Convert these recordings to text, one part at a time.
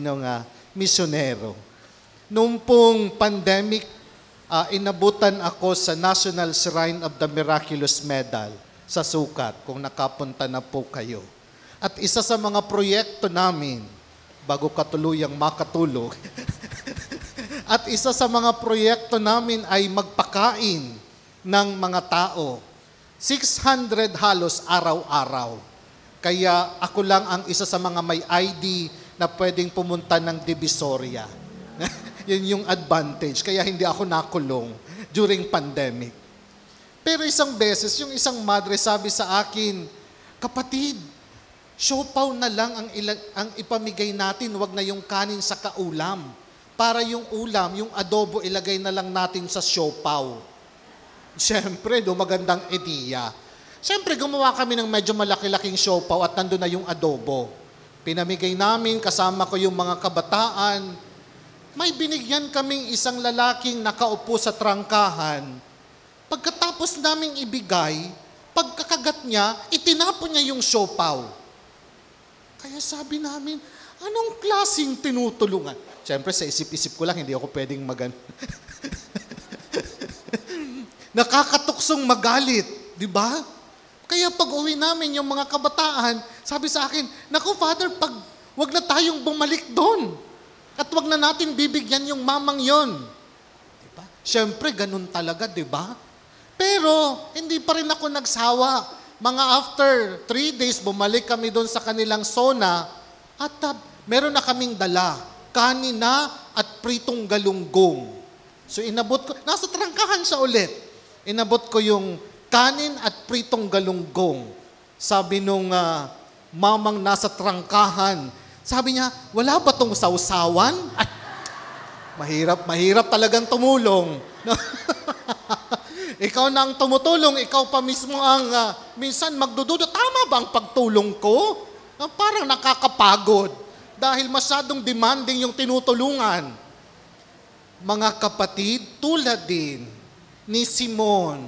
ng misyonero. Noong pong pandemic, inabutan ako sa National Shrine of the Miraculous Medal sa Sukat, kung nakapunta na po kayo. At isa sa mga proyekto namin, bago katuluyang makatulog, at isa sa mga proyekto namin ay magpakain ng mga tao. 600 halos araw-araw. Kaya ako lang ang isa sa mga may ID na pwedeng pumunta ng Divisoria. Yun yung advantage. Kaya hindi ako nakulong during pandemic. Pero isang beses, yung isang madre sabi sa akin, kapatid, siopaw na lang ang ipamigay natin, wag na yung kanin sa kaulam. Para yung ulam, yung adobo, ilagay na lang natin sa siopaw. Siyempre, magandang ideya. Siyempre, gumawa kami ng medyo malaki-laking siopaw at nandun na yung adobo. Pinamigay namin, kasama ko yung mga kabataan. May binigyan kaming isang lalaking nakaupo sa trangkahan. Pagkatapos naming ibigay, pagkakagat niya, itinapon niya yung siopaw. Kaya sabi namin, anong klaseng tinutulungan? Siyempre, sa isip-isip ko lang, hindi ako pwedeng nakakatuksong magalit, di ba? Kaya pag uwi namin yung mga kabataan, sabi sa akin, naku Father, wag na tayong bumalik doon. At wag na natin bibigyan yung mamang yon. Diba? Siyempre, ganun talaga, di ba? Pero, hindi pa rin ako nagsawa. Mga after 3 days, bumalik kami doon sa kanilang sona at meron na kaming dala, kanina at pritong galunggong. So inabot ko, nasa trangkahan siya ulit. Inabot ko yung kanin at pritong galunggong. Sabi nung mamang nasa trangkahan, sabi niya, wala ba tong sausawan? Ay, mahirap talagang tumulong. Ikaw na ang tumutulong, ikaw pa mismo ang minsan magdududa, tama ba ang pagtulong ko? Parang nakakapagod dahil masyadong demanding yung tinutulungan. Mga kapatid, tulad din ni Simon,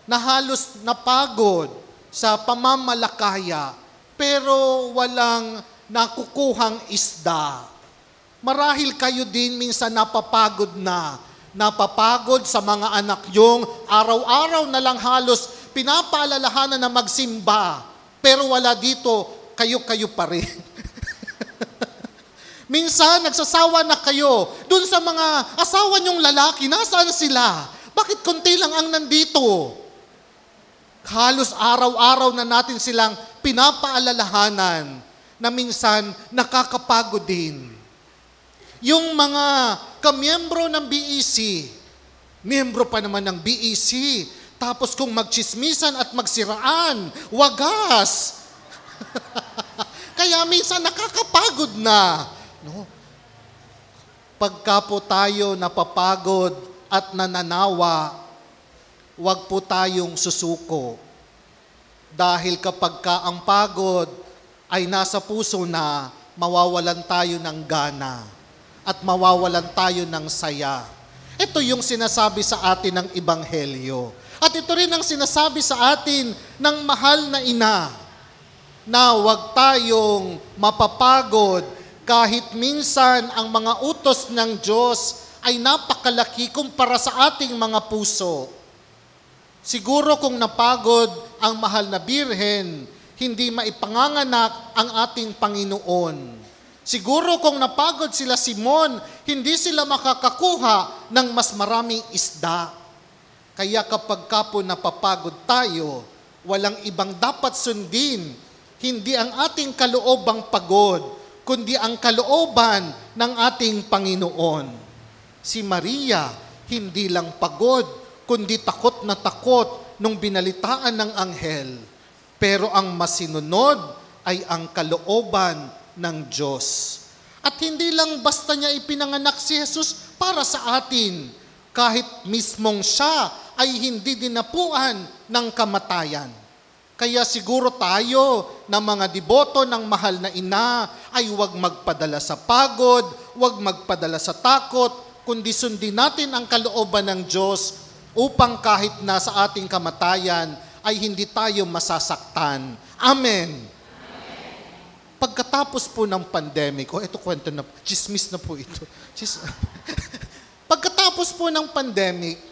na halos napagod sa pamamalakaya, pero walang nakukuhang isda. Marahil kayo din minsan napapagod sa mga anak yung araw-araw na lang halos pinapaalalahanan na magsimba, pero wala dito, kayo-kayo pa rin. Minsan, nagsasawa na kayo. Doon sa mga asawa niyong lalaki, nasaan sila? Bakit konti lang ang nandito? Halos araw-araw na natin silang pinapaalalahanan na minsan nakakapagod din. Yung mga kamiyembro ng BEC, miyembro pa naman ng BEC, tapos kung magchismisan at magsiraan, wagas. Kaya minsan nakakapagod na. No? Pagka po tayo napapagod at nananawa, huwag po tayong susuko. Dahil kapag ka ang pagod ay nasa puso na, mawawalan tayo ng gana at mawawalan tayo ng saya. Ito yung sinasabi sa atin ng Ebanghelyo. At ito rin ang sinasabi sa atin ng mahal na ina, na huwag tayong mapapagod kahit minsan ang mga utos ng Diyos ay napakalaki kumpara sa ating mga puso. Siguro kung napagod ang mahal na birhen, hindi maipanganganak ang ating Panginoon. Siguro kung napagod sila Simon, hindi sila makakakuha ng mas maraming isda. Kaya kapag kapo napapagod tayo, walang ibang dapat sundin, hindi ang ating kaloobang pagod, kundi ang kalooban ng ating Panginoon. Si Maria, hindi lang pagod, kundi takot na takot nung binalitaan ng anghel. Pero ang masinunod ay ang kalooban ng Diyos. At hindi lang basta niya ipinanganak si Jesus para sa atin, kahit mismong siya ay hindi dinapuan ng kamatayan. Kaya siguro tayo na mga deboto ng mahal na ina ay huwag magpadala sa pagod, huwag magpadala sa takot, kundi sundin natin ang kalooban ng Diyos upang kahit na sa ating kamatayan ay hindi tayo masasaktan. Amen. pagkatapos po ng pandemic, ito kwento na, chismis na po ito. Pagkatapos po ng pandemic,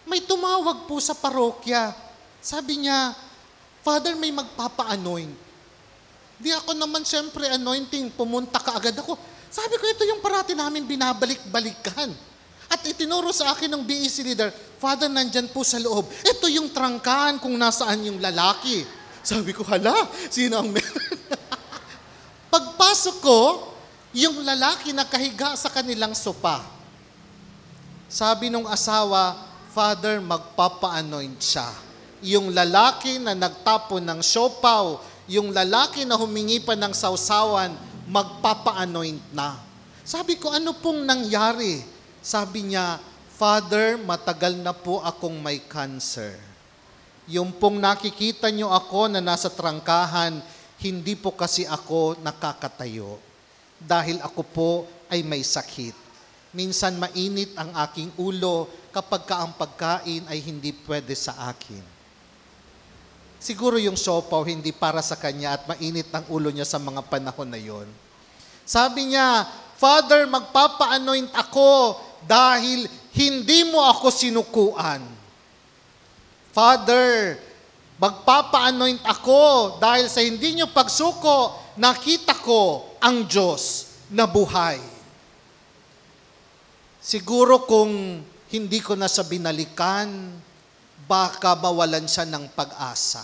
may tumawag po sa parokya. Sabi niya, Father, may magpapa-anoint. Di ako naman siyempre anointing, pumunta ka agad ako. Sabi ko, ito yung parati namin binabalik-balikan. At itinuro sa akin ng BEC leader, Father, nandyan po sa loob. Ito yung trangkahan kung nasaan yung lalaki. Sabi ko, hala, sino ang meron? Pagpasok ko, yung lalaki nakahiga sa kanilang sopa. Sabi nung asawa, Father, magpapa-anoint siya. Yung lalaki na nagtapon ng siopaw, yung lalaki na humingi pa ng sausawan, magpapa-anoint na. Sabi ko, ano pong nangyari? Sabi niya, Father, matagal na po akong may cancer. Yung pong nakikita niyo ako na nasa trangkahan, hindi po kasi ako nakakatayo. Dahil ako po ay may sakit. Minsan mainit ang aking ulo kapag ang pagkain ay hindi pwede sa akin. Siguro yung siopaw hindi para sa kanya at mainit ang ulo niya sa mga panahon na yon. Sabi niya, Father, magpapa-anoint ako dahil hindi mo ako sinukuan. Father, magpapa-anoint ako dahil sa hindi niyo pagsuko, nakita ko ang Diyos na buhay. Siguro kung hindi ko na siya binalikan, baka mawalan siya ng pag-asa.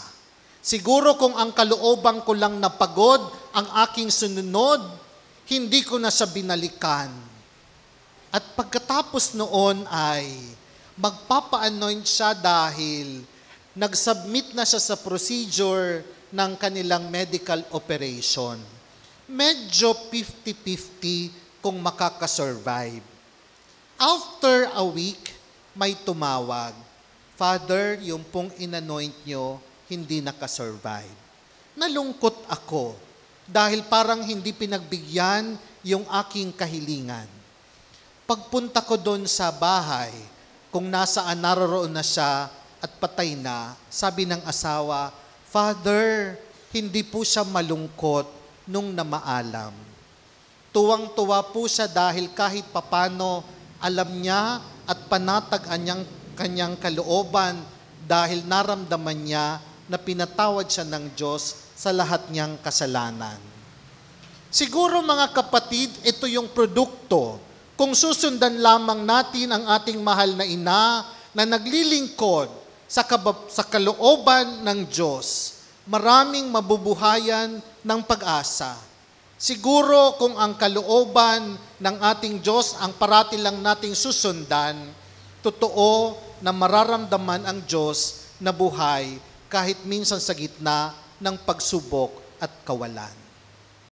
Siguro kung ang kalooban ko lang napagod ang aking sununod, hindi ko na siya binalikan. At pagkatapos noon ay magpapa-anoint siya dahil nag-submit na siya sa procedure ng kanilang medical operation. Medyo 50-50 kung makakasurvive. After a week, may tumawag, Father, yung pong inanoint nyo, hindi nakasurvive. Nalungkot ako dahil parang hindi pinagbigyan yung aking kahilingan. Pagpunta ko doon sa bahay, kung nasaan naroroon na siya at patay na, sabi ng asawa, Father, hindi po siya malungkot nung namaalam. Tuwang-tuwa po siya dahil kahit papano alam niya at panatag kanyang kalooban dahil naramdaman niya na pinatawad siya ng Diyos sa lahat niyang kasalanan. Siguro mga kapatid, ito yung produkto. Kung susundan lamang natin ang ating mahal na ina na naglilingkod sa kalooban ng Diyos, maraming mabubuhayan ng pag-asa. Siguro kung ang kalooban ng ating Diyos ang parati lang nating susundan, totoo na mararamdaman ang Diyos na buhay kahit minsan sa gitna ng pagsubok at kawalan.